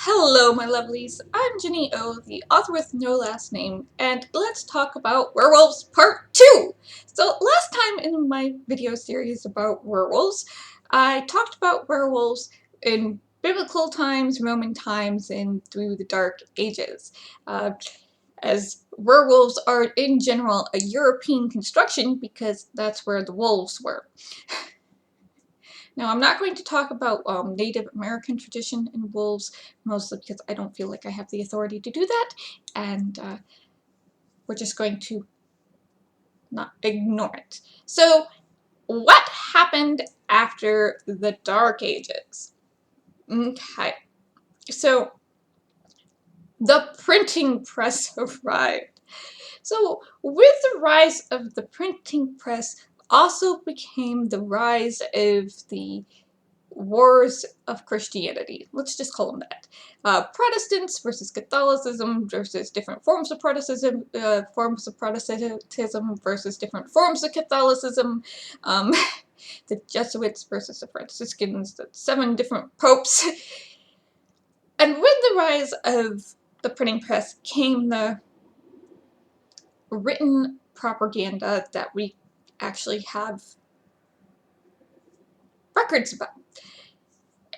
Hello, my lovelies. I'm Jenny O, the author with no last name, and let's talk about Werewolves Part 2! So, last time in my video series about werewolves, I talked about werewolves in biblical times, Roman times, and through the Dark Ages. As werewolves are, in general, a European construction because that's where the wolves were. Now, I'm not going to talk about Native American tradition in wolves, mostly because I don't feel like I have the authority to do that, and we're just going to not ignore it. So, what happened after the Dark Ages? Okay, so the printing press arrived. So, with the rise of the printing press, also became the rise of the wars of Christianity. Let's just call them that. Protestants versus Catholicism versus different forms of Protestantism, versus different forms of Catholicism. The Jesuits versus the Franciscans, the 7 different popes. And with the rise of the printing press came the written propaganda that we actually have records about.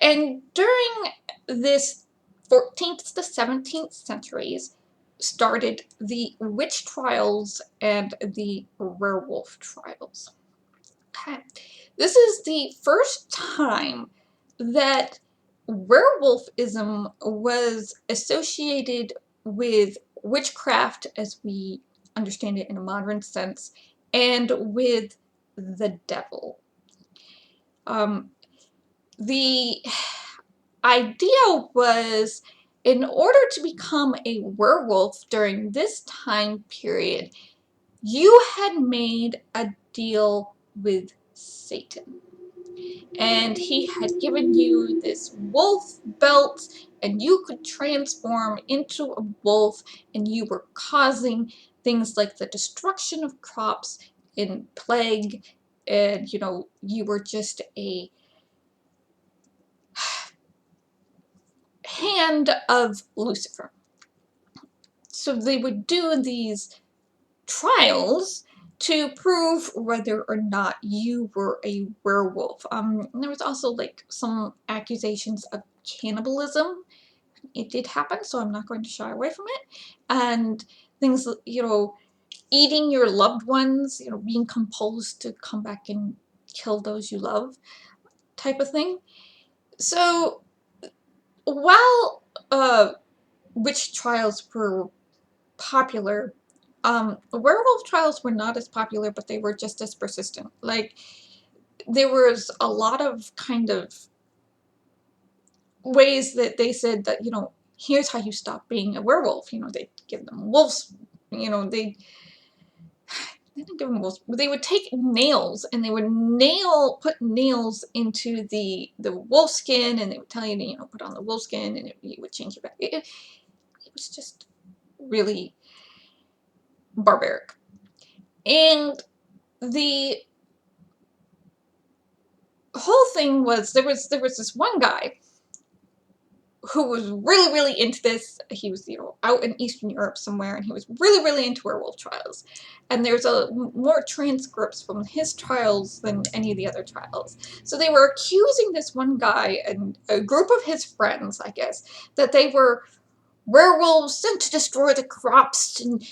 And during this 14th to 17th centuries started the witch trials and the werewolf trials. Okay. This is the first time that werewolfism was associated with witchcraft as we understand it in a modern sense, and with the devil. The idea was, in order to become a werewolf during this time period, you had made a deal with Satan. And he had given you this wolf belt, and you could transform into a wolf, and you were causing things like the destruction of crops and plague, and you were just a hand of Lucifer. So they would do these trials to prove whether or not you were a werewolf. There was also like some accusations of cannibalism. It did happen, so I'm not going to shy away from it. And things, eating your loved ones, being compelled to come back and kill those you love, type of thing. So while witch trials were popular, werewolf trials were not as popular, but they were just as persistent. Like, there was a lot of kind of ways that they said that, here's how you stop being a werewolf. They give them wolves, they didn't give them wolves, but they would take nails and they would put nails into the wolf skin, and they would tell you to, put on the wolf skin, and you would change it back. It was just really barbaric. And the whole thing was, there was this one guy who was really, really into this. He was, out in Eastern Europe somewhere, and he was really, really into werewolf trials. And there's more transcripts from his trials than any of the other trials. So they were accusing this one guy and a group of his friends, I guess, that they were werewolves sent to destroy the crops and,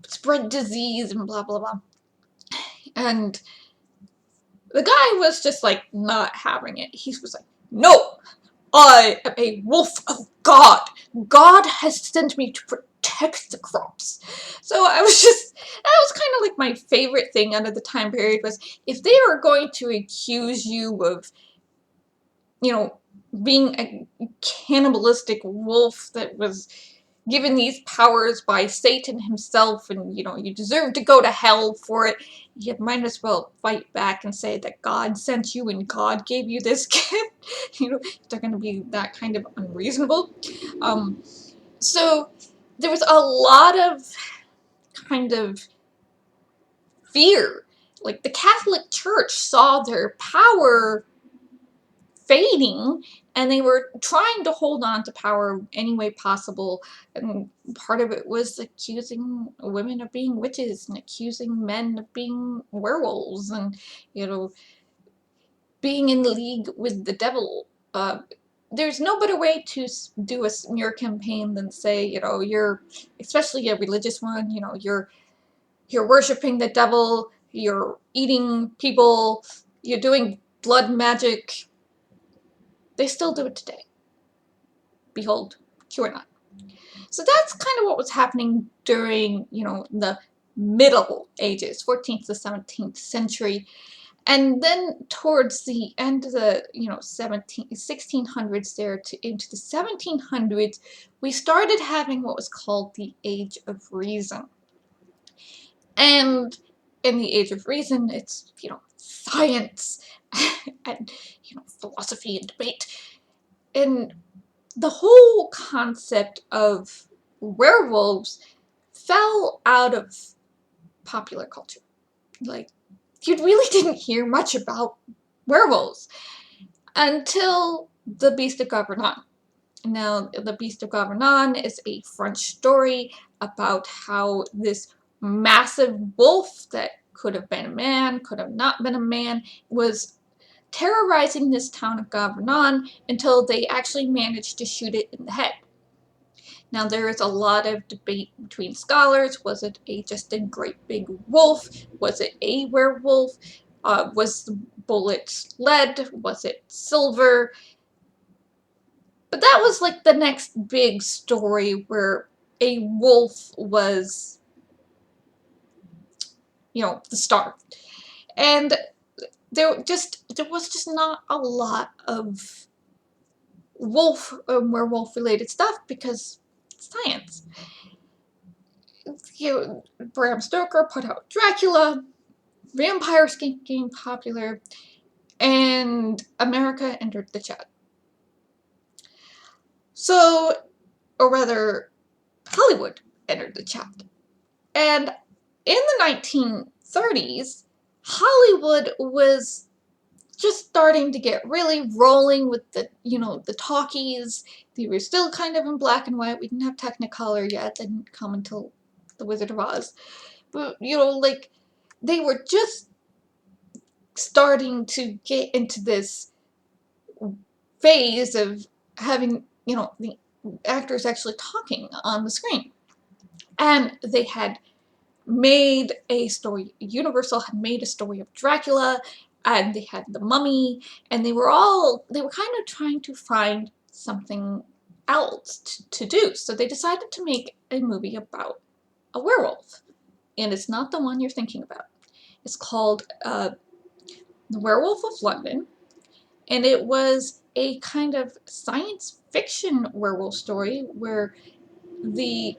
spread disease and blah, blah, blah. And the guy was just, like, not having it. He was like, no, I am a wolf of God. God has sent me to protect the crops. So that was kind of like my favorite thing out of the time period, was if they were going to accuse you of, being a cannibalistic wolf that was given these powers by Satan himself, and you deserve to go to hell for it, you might as well fight back and say that God sent you and God gave you this gift. They're going to be that kind of unreasonable. So there was a lot of kind of fear. Like, the Catholic Church saw their power fading, and they were trying to hold on to power any way possible. And part of it was accusing women of being witches and accusing men of being werewolves, and being in league with the devil. There's no better way to do a smear campaign than say, you're, especially a religious one, you're worshiping the devil, you're eating people, you're doing blood magic. They still do it today. Behold, QAnon. So that's kind of what was happening during, the Middle Ages, 14th to 17th century. And then towards the end of the 1600s there into the 1700s, we started having what was called the Age of Reason. And in the Age of Reason, it's science and philosophy and debate, and the whole concept of werewolves fell out of popular culture. Like, you really didn't hear much about werewolves until The Beast of Gavarnan. Now, The Beast of Gavarnan is a French story about how this massive wolf that could have been a man, could have not been a man, was terrorizing this town of Gavarnan until they actually managed to shoot it in the head. Now, there is a lot of debate between scholars. Was it just a great big wolf? Was it a werewolf? Was the bullet lead? Was it silver? But that was like the next big story where a wolf was, the star. And there was just not a lot of wolf werewolf related stuff because science. Bram Stoker put out Dracula, vampires became popular, and America entered the chat. So, or rather, Hollywood entered the chat. And in the 1930s, Hollywood was just starting to get really rolling with the, the talkies. They were still kind of in black and white. We didn't have Technicolor yet. That didn't come until The Wizard of Oz. But, they were just starting to get into this phase of having, the actors actually talking on the screen. And they had made a story, Universal had made a story of Dracula, and they had the Mummy, and they were kind of trying to find something else to do. So they decided to make a movie about a werewolf. And it's not the one you're thinking about. It's called The Werewolf of London, and it was a kind of science fiction werewolf story where the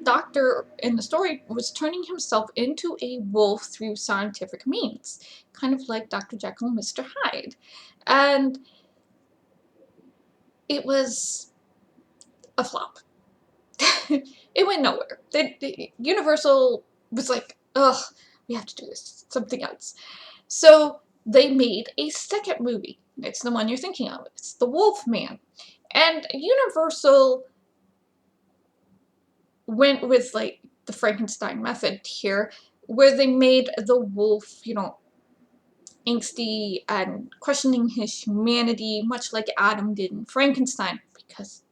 doctor in the story was turning himself into a wolf through scientific means, kind of like Dr. Jekyll and Mr. Hyde. And it was a flop. It went nowhere. Universal was like, ugh, we have to do this, something else. So they made a second movie. It's the one you're thinking of. It's The Wolf Man. And Universal went with like the Frankenstein method here, where they made the wolf, angsty and questioning his humanity, much like Adam did in Frankenstein, because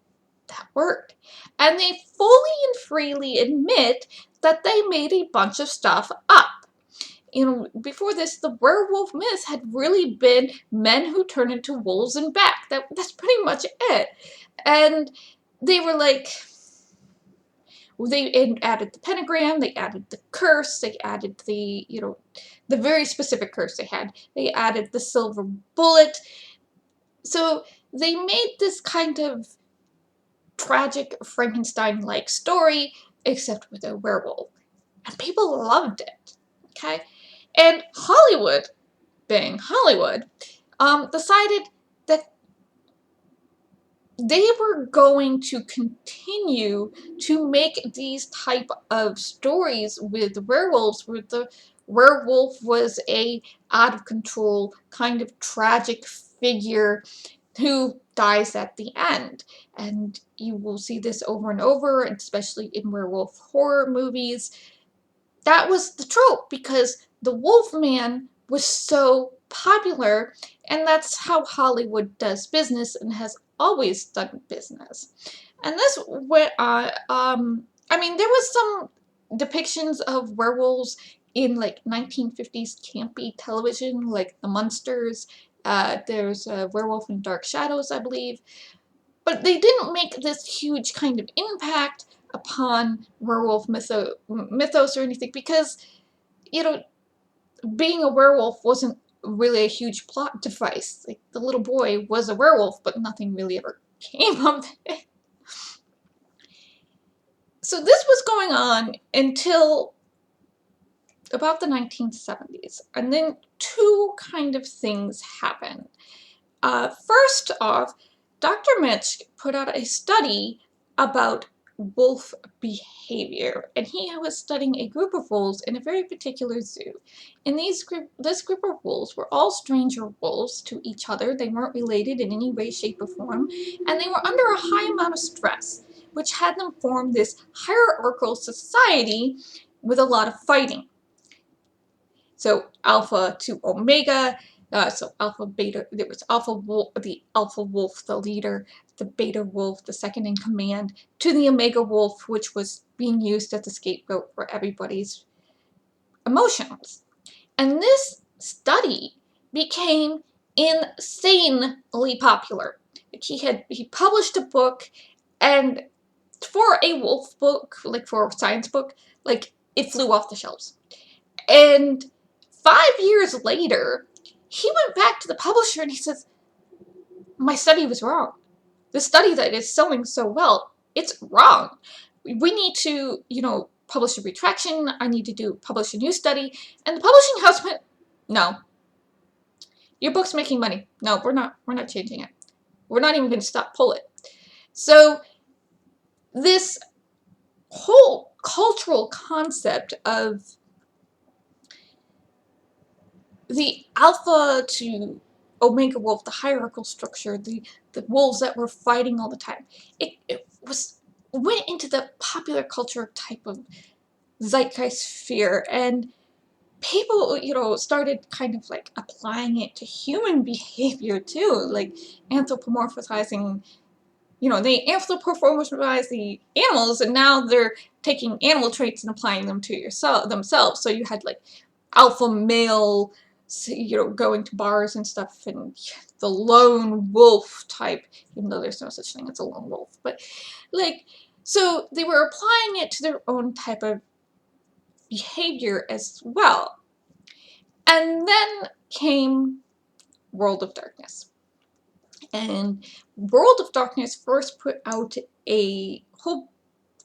that worked. And they fully and freely admit that they made a bunch of stuff up. Before this, the werewolf myth had really been men who turn into wolves and back. That's pretty much it. And they were like, they added the pentagram, they added the curse, they added the, the very specific curse they had. They added the silver bullet. So they made this kind of tragic Frankenstein-like story, except with a werewolf. And people loved it, okay? And Hollywood, being Hollywood, decided that they were going to continue to make these type of stories with werewolves, where the werewolf was a out of control kind of tragic figure who dies at the end. And you will see this over and over, especially in werewolf horror movies. That was the trope because the Wolfman was so popular, and that's how Hollywood does business and has always done business. And this went on, I mean, there was some depictions of werewolves in like 1950s campy television, like The Munsters. There's a Werewolf in Dark Shadows, I believe. But they didn't make this huge kind of impact upon werewolf mythos or anything because, you know, being a werewolf wasn't really a huge plot device. Like, the little boy was a werewolf, but nothing really ever came of it. So this was going on until about the 1970s, and then two kind of things happened. First off, Dr. Mitch put out a study about wolf behavior, and he was studying a group of wolves in a very particular zoo. And this group of wolves were all stranger wolves to each other. They weren't related in any way, shape, or form, and they were under a high amount of stress, which had them form this hierarchical society with a lot of fighting. So alpha to omega. So alpha, beta, there was alpha wolf, the alpha wolf, the leader, the beta wolf, the second in command, to the omega wolf, which was being used as a scapegoat for everybody's emotions. And this study became insanely popular. He published a book, and for a wolf book, like for a science book, like it flew off the shelves. And 5 years later, he went back to the publisher and he says, my study was wrong. The study that is selling so well, it's wrong. We need to, publish a retraction. I need to publish a new study. And the publishing house went, no. Your book's making money. No, we're not changing it. We're not even going to pull it. So this whole cultural concept of the alpha to omega wolf, the hierarchical structure, the wolves that were fighting all the time, it went into the popular culture type of zeitgeist fear, and people, started kind of like applying it to human behavior too, like anthropomorphizing. They anthropomorphize the animals, and now they're taking animal traits and applying them to themselves. So you had like alpha male, going to bars and stuff, and the lone wolf type, even though there's no such thing as a lone wolf. But, so they were applying it to their own type of behavior as well. And then came World of Darkness. And World of Darkness first put out a whole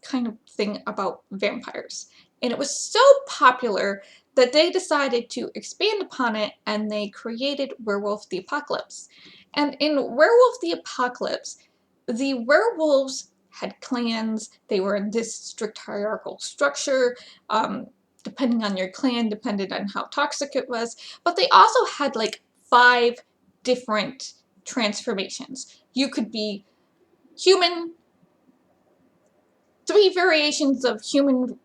kind of thing about vampires. And it was so popular that they decided to expand upon it, and they created Werewolf the Apocalypse. And in Werewolf the Apocalypse, the werewolves had clans. They were in this strict hierarchical structure. Depending on your clan, depended on how toxic it was. But they also had like 5 different transformations. You could be human, 3 variations of human,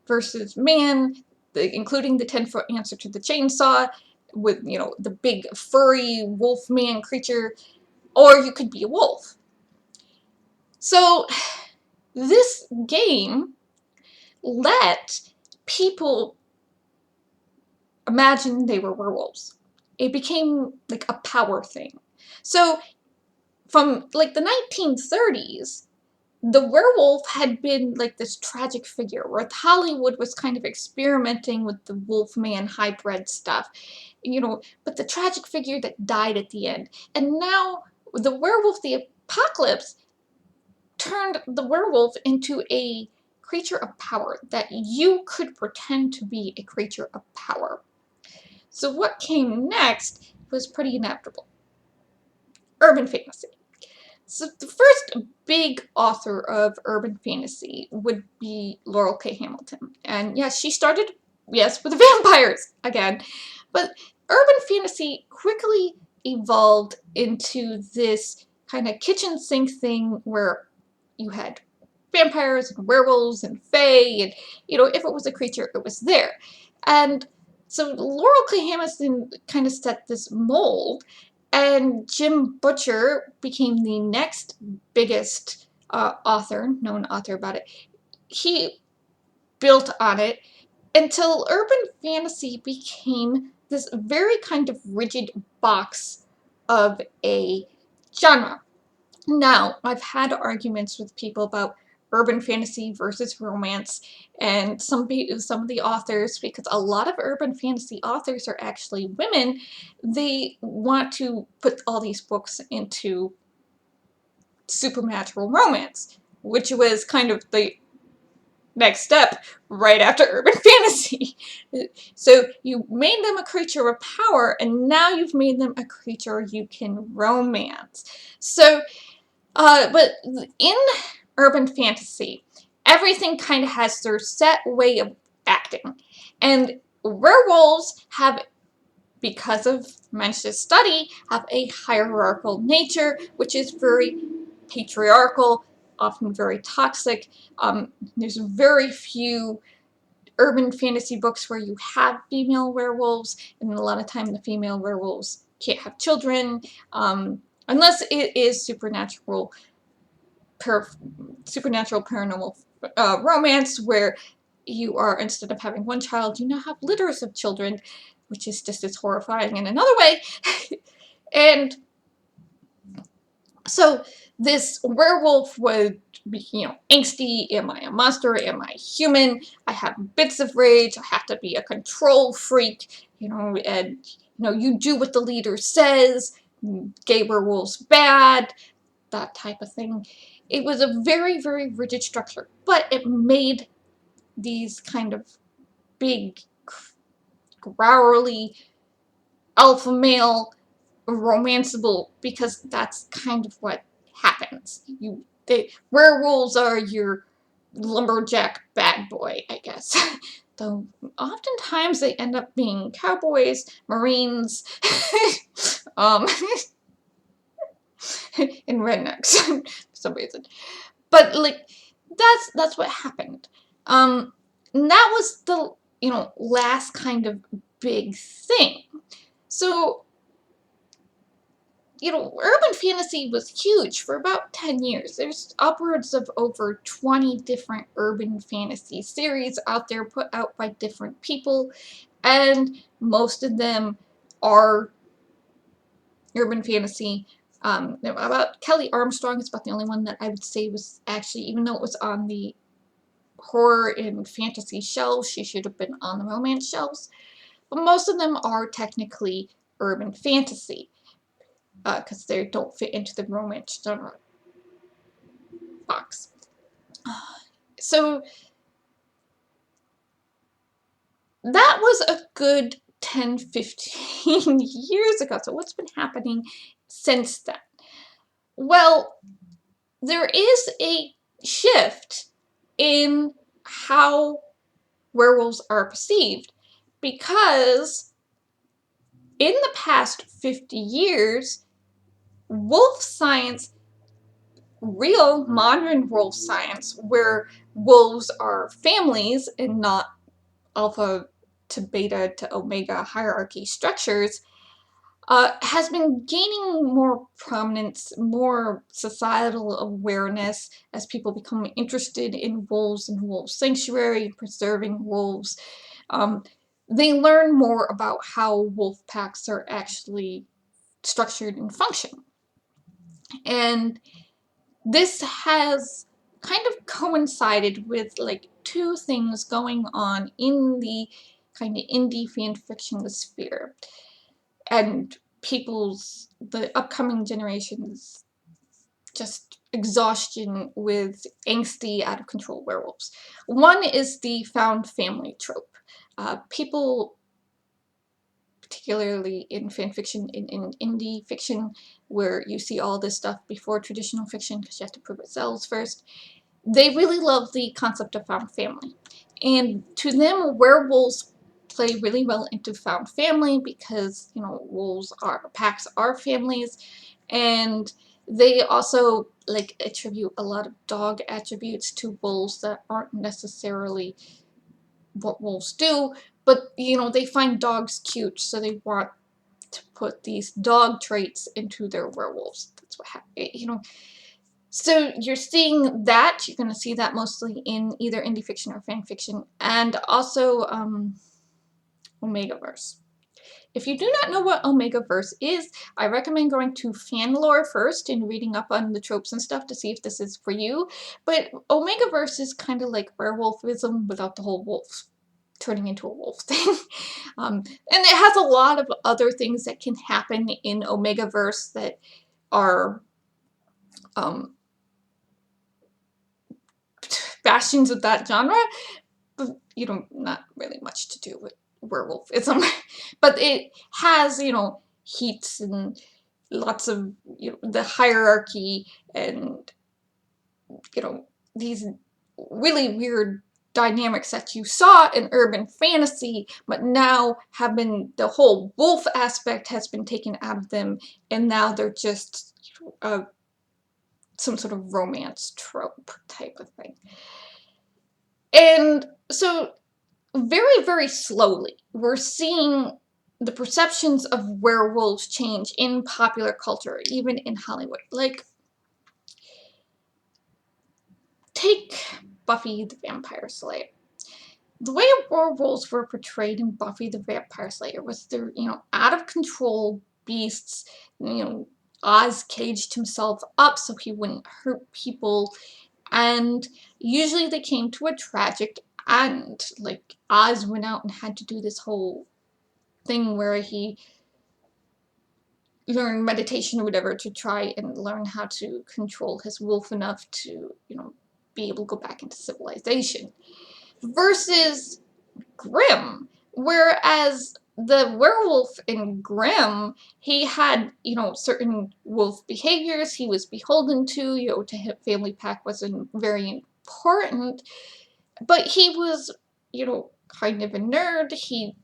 versus man, including the 10-foot answer to the chainsaw, with, the big furry wolf man creature, or you could be a wolf. So this game let people imagine they were werewolves. It became like a power thing. So from like the 1930s, the werewolf had been like this tragic figure, where Hollywood was kind of experimenting with the wolfman hybrid stuff, but the tragic figure that died at the end. And now the Werewolf the Apocalypse turned the werewolf into a creature of power, that you could pretend to be a creature of power. So what came next was pretty inevitable. Urban fantasy. So the first big author of urban fantasy would be Laurel K. Hamilton. And yes, she started, with vampires again. But urban fantasy quickly evolved into this kind of kitchen sink thing where you had vampires and werewolves and fae, and if it was a creature, it was there. And so Laurel K. Hamilton kind of set this mold, and Jim Butcher became the next biggest known author about it. He built on it until urban fantasy became this very kind of rigid box of a genre. Now, I've had arguments with people about urban fantasy versus romance, and some of the authors, because a lot of urban fantasy authors are actually women, they want to put all these books into supernatural romance, which was kind of the next step right after urban fantasy. So you made them a creature of power, and now you've made them a creature you can romance. So, but in urban fantasy, everything kind of has their set way of acting. And werewolves have, because of Mensch's study, have a hierarchical nature, which is very patriarchal, often very toxic. There's very few urban fantasy books where you have female werewolves, and a lot of time the female werewolves can't have children, unless it is supernatural paranormal romance, where you are, instead of having one child, you now have litters of children, which is just as horrifying in another way. And so this werewolf would be, angsty. Am I a monster? Am I human? I have bits of rage. I have to be a control freak, and, you do what the leader says. Gay werewolves bad, that type of thing. It was a very, very rigid structure, but it made these kind of big, growly, alpha male romanceable, because that's kind of what happens. Werewolves are your lumberjack bad boy, I guess. Though oftentimes they end up being cowboys, marines, and rednecks for some reason. But that's what happened. And that was the last kind of big thing. So urban fantasy was huge for about 10 years. There's upwards of over 20 different urban fantasy series out there, put out by different people, and most of them are urban fantasy. About Kelly Armstrong is about the only one that I would say was actually, even though it was on the horror and fantasy shelves, she should have been on the romance shelves. But most of them are technically urban fantasy, because they don't fit into the romance genre box. So that was a good 10-15 years ago. So what's been happening since then? Well, there is a shift in how werewolves are perceived, because in the past 50 years, wolf science, real modern wolf science, where wolves are families and not alpha to beta to omega hierarchy structures, has been gaining more prominence, more societal awareness, as people become interested in wolves and wolf sanctuary, preserving wolves. They learn more about how wolf packs are actually structured and function. And this has kind of coincided with two things going on in the kind of indie fan fiction sphere, and the upcoming generations, just exhaustion with angsty, out of control werewolves. One is the found family trope. People, particularly in fan fiction, in indie fiction, where you see all this stuff before traditional fiction, because you have to prove it sells first, they really love the concept of found family. And to them, werewolves play really well into found family because, packs are families, and they also like attribute a lot of dog attributes to wolves that aren't necessarily what wolves do, but they find dogs cute, so they want to put these dog traits into their werewolves. That's what happens. So you're seeing that. You're going to see that mostly in either indie fiction or fan fiction, and also Omegaverse. If you do not know what Omegaverse is, I recommend going to Fanlore first and reading up on the tropes and stuff to see if this is for you. But Omegaverse is kind of like werewolfism without the whole wolf turning into a wolf thing. And it has a lot of other things that can happen in Omegaverse that are bastions of that genre, but not really much to do with werewolfism. But it has, heats and lots of, the hierarchy and, these really weird dynamics that you saw in urban fantasy, but now the whole wolf aspect has been taken out of them, and now they're just some sort of romance trope type of thing. And so very, very slowly, we're seeing the perceptions of werewolves change in popular culture, even in Hollywood. Like, take Buffy the Vampire Slayer. The way werewolves were portrayed in Buffy the Vampire Slayer was they're, out of control beasts. Oz caged himself up so he wouldn't hurt people, and usually they came to a tragic end. Like, Oz went out and had to do this whole thing where he learned meditation or whatever to try and learn how to control his wolf enough to, be able to go back into civilization. Versus Grimm, whereas the werewolf in Grimm, he had, certain wolf behaviors he was beholden to, to him, family pack wasn't very important, but he was, kind of a nerd. He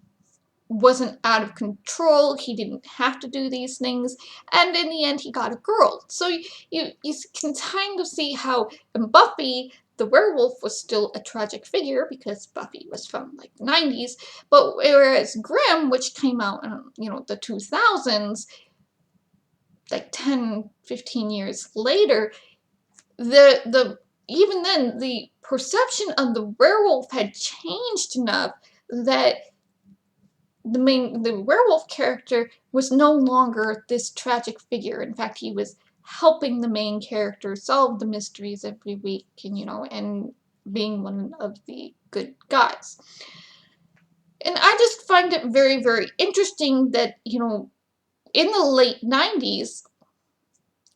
wasn't out of control. He didn't have to do these things, and in the end he got a girl. So you can kind of see how in Buffy the werewolf was still a tragic figure because Buffy was from like the 90s, but whereas Grimm, which came out in the 2000s, like 10-15 years later, the even then the perception of the werewolf had changed enough that the werewolf character was no longer this tragic figure. In fact, he was helping the main character solve the mysteries every week, and being one of the good guys. And I just find it very, very interesting that, in the late 90s,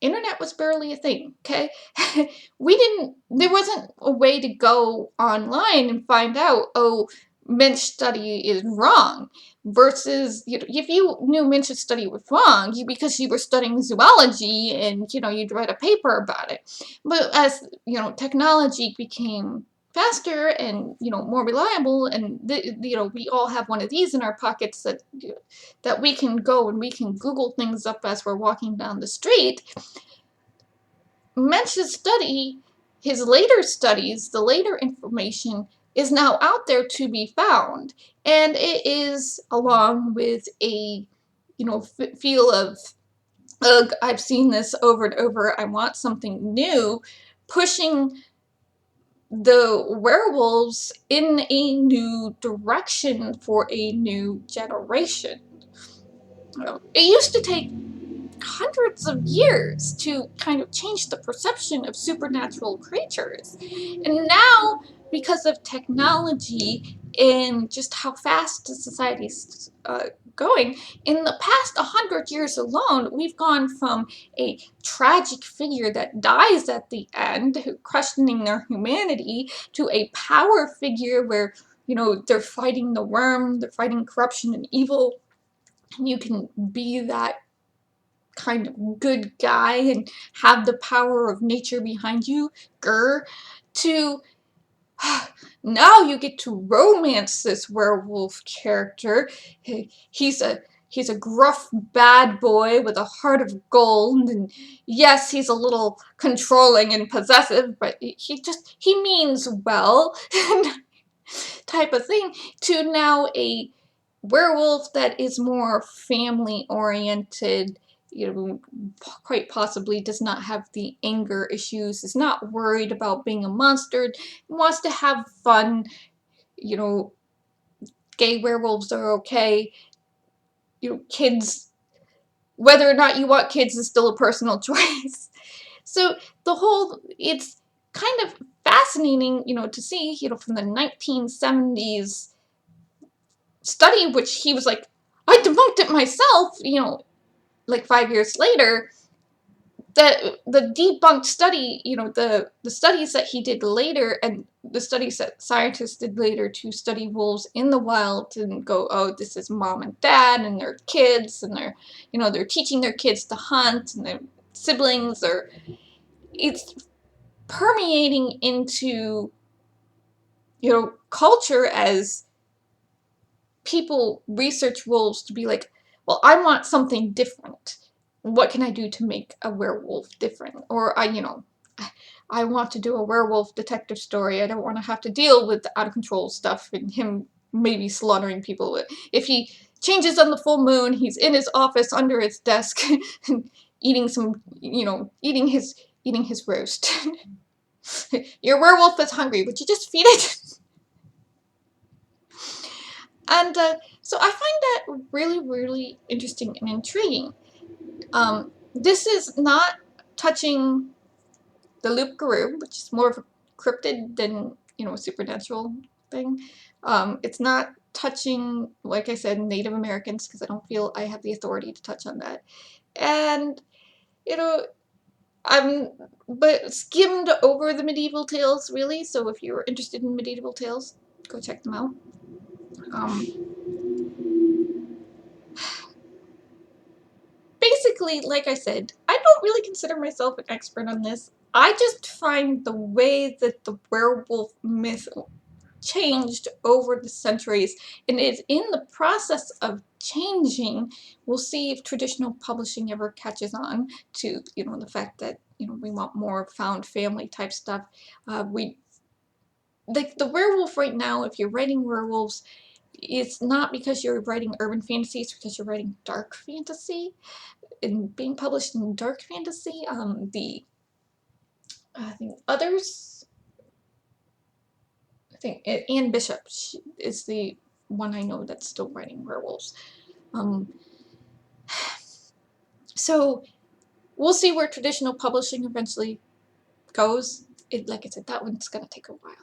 internet was barely a thing, okay? There wasn't a way to go online and find out, oh, Minch's study is wrong, versus, if you knew Minch's study was wrong, because you were studying zoology and, you'd write a paper about it. But as, technology became faster and, more reliable, and, we all have one of these in our pockets that we can go and we can Google things up as we're walking down the street. Mensch's study, his later studies, the later information is now out there to be found, and it is along with a, feel of, ugh, I've seen this over and over, I want something new, pushing the werewolves in a new direction for a new generation. It used to take hundreds of years to kind of change the perception of supernatural creatures. And now, because of technology and just how fast society's going, in the past 100 years alone, we've gone from a tragic figure that dies at the end, questioning their humanity, to a power figure where, they're fighting the worm, they're fighting corruption and evil, and you can be that kind of good guy and have the power of nature behind you, to Now you get to romance this werewolf character. He's a he's a gruff bad boy with a heart of gold, and yes, he's a little controlling and possessive, but he means well, type of thing, to now a werewolf that is more family oriented, you know, quite possibly does not have the anger issues, is not worried about being a monster, wants to have fun. You know, gay werewolves are okay. You know, kids, whether or not you want kids is still a personal choice. So it's kind of fascinating, you know, to see, you know, from the 1970s study, which he was like, I debunked it myself, you know, like 5 years later, that the debunked study, you know, the studies that he did later and the studies that scientists did later to study wolves in the wild and go, oh, this is mom and dad and their kids and they're, you know, they're teaching their kids to hunt and their siblings, or it's permeating into, you know, culture as people research wolves to be like, well, I want something different. What can I do to make a werewolf different? Or you know, I want to do a werewolf detective story. I don't want to have to deal with the out of control stuff and him maybe slaughtering people. If he changes on the full moon, he's in his office under his desk eating some, you know, eating his roast. Your werewolf is hungry. Would you just feed it? And so I find that really, really interesting and intriguing. This is not touching the Loop Guru, which is more of a cryptid than, you know, a supernatural thing. It's not touching, like I said, Native Americans, because I don't feel I have the authority to touch on that. And, you know, but skimmed over the medieval tales, really, so if you're interested in medieval tales, go check them out. Basically, like I said, I don't really consider myself an expert on this. I just find the way that the werewolf myth changed over the centuries and is in the process of changing. We'll see if traditional publishing ever catches on to, you know, the fact that, you know, we want more found family type stuff. Like the werewolf right now, if you're writing werewolves, it's not because you're writing urban fantasy, it's because you're writing dark fantasy. And being published in dark fantasy, I think Anne Bishop is the one I know that's still writing werewolves. So we'll see where traditional publishing eventually goes. Like I said, that one's gonna take a while.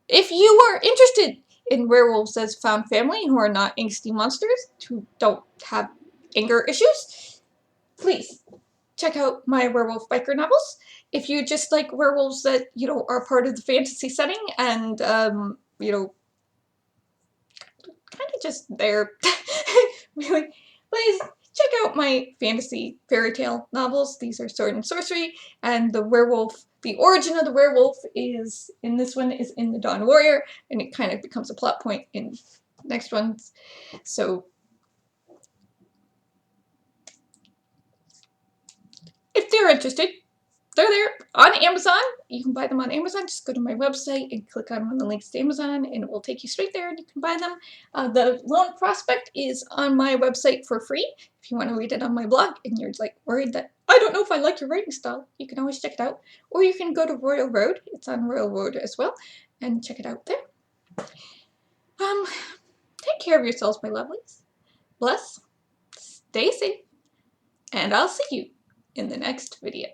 If you are interested in werewolves as found family who are not angsty monsters, who don't have anger issues, please check out my werewolf biker novels. If you just like werewolves that, you know, are part of the fantasy setting and, you know, kind of just there, really, please check out my fantasy fairy tale novels. These are sword and sorcery, and the werewolf, the origin of the werewolf is, in this one, is in the Dawn Warrior, and it kind of becomes a plot point in next ones. So if they're interested, they're there on Amazon. You can buy them on Amazon. Just go to my website and click on one of the links to Amazon and it will take you straight there and you can buy them. The Lone Prospect is on my website for free. If you want to read it on my blog and you're like worried that I don't know if I like your writing style, you can always check it out. Or you can go to Royal Road. It's on Royal Road as well, and check it out there. Take care of yourselves, my lovelies. Bless, stay safe, and I'll see you in the next video.